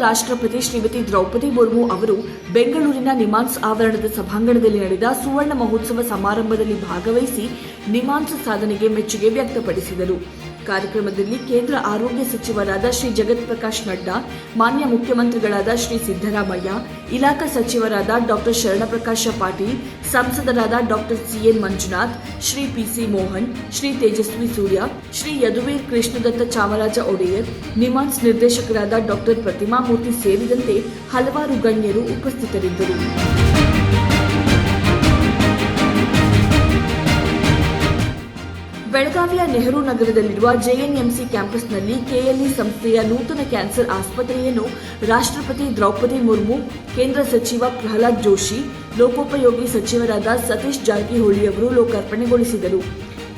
ರಾಷ್ಟ್ರಪತಿ ಶ್ರೀಮತಿ ದ್ರೌಪದಿ ಮುರ್ಮು ಅವರು ಬೆಂಗಳೂರಿನ ನಿಮಾನ್ಸ್ ಆವರಣದ ಸಭಾಂಗಣದಲ್ಲಿ ನಡೆದ ಸುವರ್ಣ ಮಹೋತ್ಸವ ಸಮಾರಂಭದಲ್ಲಿ ಭಾಗವಹಿಸಿ ನಿಮಾನ್ಸ್ ಸಾಧನೆಗೆ ಮೆಚ್ಚುಗೆ ವ್ಯಕ್ತಪಡಿಸಿದರು. ಕಾರ್ಯಕ್ರಮದಲ್ಲಿ ಕೇಂದ್ರ ಆರೋಗ್ಯ ಸಚಿವರಾದ ಶ್ರೀ ಜಗತ್ ಪ್ರಕಾಶ್ ನಡ್ಡಾ, ಮಾನ್ಯ ಮುಖ್ಯಮಂತ್ರಿಗಳಾದ ಶ್ರೀ ಸಿದ್ದರಾಮಯ್ಯ, ಇಲಾಖಾ ಸಚಿವರಾದ ಡಾಕ್ಟರ್ ಶರಣಪ್ರಕಾಶ ಪಾಟೀಲ್, ಸಂಸದರಾದ doctor CN Manjunath, Shri PC Mohan, Shri Tejasvi Surya, Shri Yaduveer Krishnadatta Chamaraja Wadiyar, NIMHANS ನಿರ್ದೇಶಕರಾದ ಡಾಕ್ಟರ್ ಪ್ರತಿಮಾ ಮೂರ್ತಿ ಸೇರಿದಂತೆ ಹಲವಾರು ಗಣ್ಯರು ಉಪಸ್ಥಿತರಿದ್ದರು. ಬೆಳಗಾವಿಯ ನೆಹರು ನಗರದಲ್ಲಿರುವ ಜೆಎನ್ಎಂಸಿ ಕ್ಯಾಂಪಸ್ನಲ್ಲಿ ಕೆಎಲ್ಇ ಸಂಸ್ಥೆಯ ನೂತನ ಕ್ಯಾನ್ಸರ್ ಆಸ್ಪತ್ರೆಯನ್ನು ರಾಷ್ಟ್ರಪತಿ ದ್ರೌಪದಿ ಮುರ್ಮು, ಕೇಂದ್ರ ಸಚಿವ ಪ್ರಹ್ಲಾದ್ ಜೋಶಿ, ಲೋಕೋಪಯೋಗಿ ಸಚಿವರಾದ ಸತೀಶ್ ಜಾರಕಿಹೊಳಿ ಅವರು ಲೋಕಾರ್ಪಣೆಗೊಳಿಸಿದರು.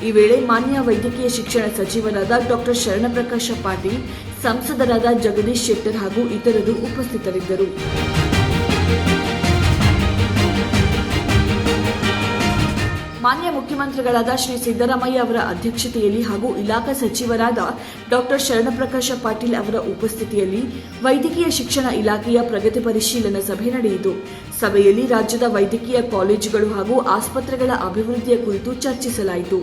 ಈ ವೇಳೆ ಮಾನ್ಯ ವೈದ್ಯಕೀಯ ಶಿಕ್ಷಣ ಸಚಿವರಾದ ಡಾಕ್ಟರ್ ಶರಣಪ್ರಕಾಶ ಪಾಟೀಲ್, ಸಂಸದರಾದ ಜಗದೀಶ್ ಶೆಟ್ಟರ್ ಹಾಗೂ ಇತರರು ಉಪಸ್ಥಿತರಿದ್ದರು. ಮಾನ್ಯ ಮುಖ್ಯಮಂತ್ರಿಗಳಾದ ಶ್ರೀ ಸಿದ್ದರಾಮಯ್ಯ ಅವರ ಅಧ್ಯಕ್ಷತೆಯಲ್ಲಿ ಹಾಗೂ ಇಲಾಖಾ ಸಚಿವರಾದ ಡಾಕ್ಟರ್ ಶರಣಪ್ರಕಾಶ ಪಾಟೀಲ್ ಅವರ ಉಪಸ್ಥಿತಿಯಲ್ಲಿ ವೈದ್ಯಕೀಯ ಶಿಕ್ಷಣ ಇಲಾಖೆಯ ಪ್ರಗತಿ ಪರಿಶೀಲನಾ ಸಭೆ ನಡೆಯಿತು. ಸಭೆಯಲ್ಲಿ ರಾಜ್ಯದ ವೈದ್ಯಕೀಯ ಕಾಲೇಜುಗಳು ಹಾಗೂ ಆಸ್ಪತ್ರೆಗಳ ಅಭಿವೃದ್ಧಿಯ ಕುರಿತು ಚರ್ಚಿಸಲಾಯಿತು.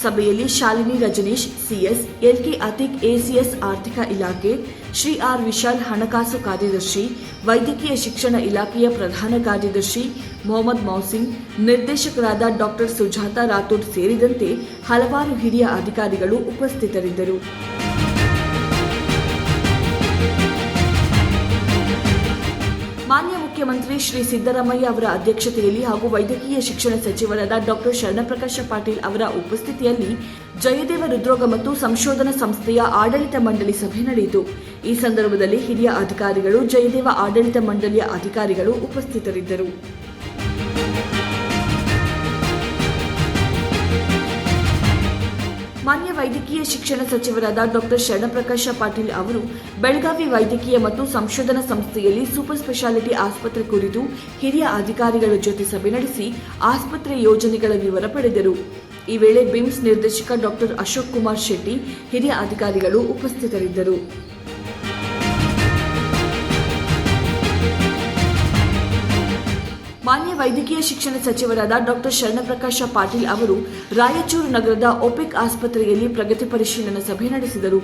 ಸಭೆಯಲ್ಲಿ Shalini Rajneesh CS, LK Atheeq ACS ಆರ್ಥಿಕ ಇಲಾಖೆ, ಶ್ರೀ ಆರ್ ವಿಶಾಲ್ ಹಣಕಾಸು ಕಾರ್ಯದರ್ಶಿ, ವೈದ್ಯಕೀಯ ಶಿಕ್ಷಣ ಇಲಾಖೆಯ ಪ್ರಧಾನ ಕಾರ್ಯದರ್ಶಿ ಮೊಹಮ್ಮದ್ ಮೌಸಿನ್, ನಿರ್ದೇಶಕರಾದ ಡಾಕ್ಟರ್ ಸುಜಾತಾ ರಾಥೋಡ್ ಸೇರಿದಂತೆ ಹಲವಾರು ಹಿರಿಯ ಅಧಿಕಾರಿಗಳು ಉಪಸ್ಥಿತರಿದ್ದರು. ಮಾನ್ಯ ಮುಖ್ಯಮಂತ್ರಿ ಶ್ರೀ ಸಿದ್ದರಾಮಯ್ಯ ಅವರ ಅಧ್ಯಕ್ಷತೆಯಲ್ಲಿ ಹಾಗೂ ವೈದ್ಯಕೀಯ ಶಿಕ್ಷಣ ಸಚಿವರಾದ ಡಾಕ್ಟರ್ ಶರಣಪ್ರಕಾಶ ಪಾಟೀಲ್ ಅವರ ಉಪಸ್ಥಿತಿಯಲ್ಲಿ ಜಯದೇವ ಹೃದ್ರೋಗ ಮತ್ತು ಸಂಶೋಧನಾ ಸಂಸ್ಥೆಯ ಆಡಳಿತ ಮಂಡಳಿ ಸಭೆ ನಡೆಯಿತು. ಈ ಸಂದರ್ಭದಲ್ಲಿ ಹಿರಿಯ ಅಧಿಕಾರಿಗಳು, ಜಯದೇವ ಆಡಳಿತ ಮಂಡಳಿಯ ಅಧಿಕಾರಿಗಳು ಉಪಸ್ಥಿತರಿದ್ದರು. ಮಾನ್ಯ ವೈದ್ಯಕೀಯ ಶಿಕ್ಷಣ ಸಚಿವರಾದ ಡಾಕ್ಟರ್ ಶರಣಪ್ರಕಾಶ ಪಾಟೀಲ್ ಅವರು ಬೆಳಗಾವಿ ವೈದ್ಯಕೀಯ ಮತ್ತು ಸಂಶೋಧನಾ ಸಂಸ್ಥೆಯಲ್ಲಿ ಸೂಪರ್ ಸ್ಪೆಷಾಲಿಟಿ ಆಸ್ಪತ್ರೆ ಕುರಿತು ಹಿರಿಯ ಅಧಿಕಾರಿಗಳ ಜೊತೆ ಸಭೆ ನಡೆಸಿ ಆಸ್ಪತ್ರೆ ಯೋಜನೆಗಳ ವಿವರ ಪಡೆದರು. ಈ ವೇಳೆ ಬಿಮ್ಸ್ ನಿರ್ದೇಶಕ ಡಾಕ್ಟರ್ ಅಶೋಕ್ ಕುಮಾರ್ ಶೆಟ್ಟಿ, ಹಿರಿಯ ಅಧಿಕಾರಿಗಳು ಉಪಸ್ಥಿತರಿದ್ದರು. ಮಾನ್ಯ ವೈದ್ಯಕೀಯ ಶಿಕ್ಷಣ ಸಚಿವರಾದ ಡಾಕ್ಟರ್ ಶರಣಪ್ರಕಾಶ ಪಾಟೀಲ್ ಅವರು ರಾಯಚೂರು ನಗರದ ಒಪೆಕ್ ಆಸ್ಪತ್ರೆಯಲ್ಲಿ ಪ್ರಗತಿ ಪರಿಶೀಲನಾ ಸಭೆ ನಡೆಸಿದರು.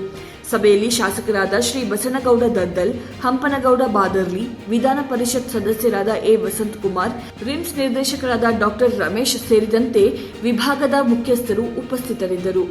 ಸಭೆಯಲ್ಲಿ ಶಾಸಕರಾದ ಶ್ರೀ ಬಸನಗೌಡ ದದ್ದಲ್, ಹಂಪನಗೌಡ ಬಾದರ್ಲಿ, ವಿಧಾನ ಪರಿಷತ್ ಸದಸ್ಯರಾದ ಎ ವಸಂತಕುಮಾರ್, ರಿಮ್ಸ್ ನಿರ್ದೇಶಕರಾದ ಡಾಕ್ಟರ್ ರಮೇಶ್ ಸೇರಿದಂತೆ ವಿಭಾಗದ ಮುಖ್ಯಸ್ಥರು ಉಪಸ್ಥಿತರಿದ್ದರು.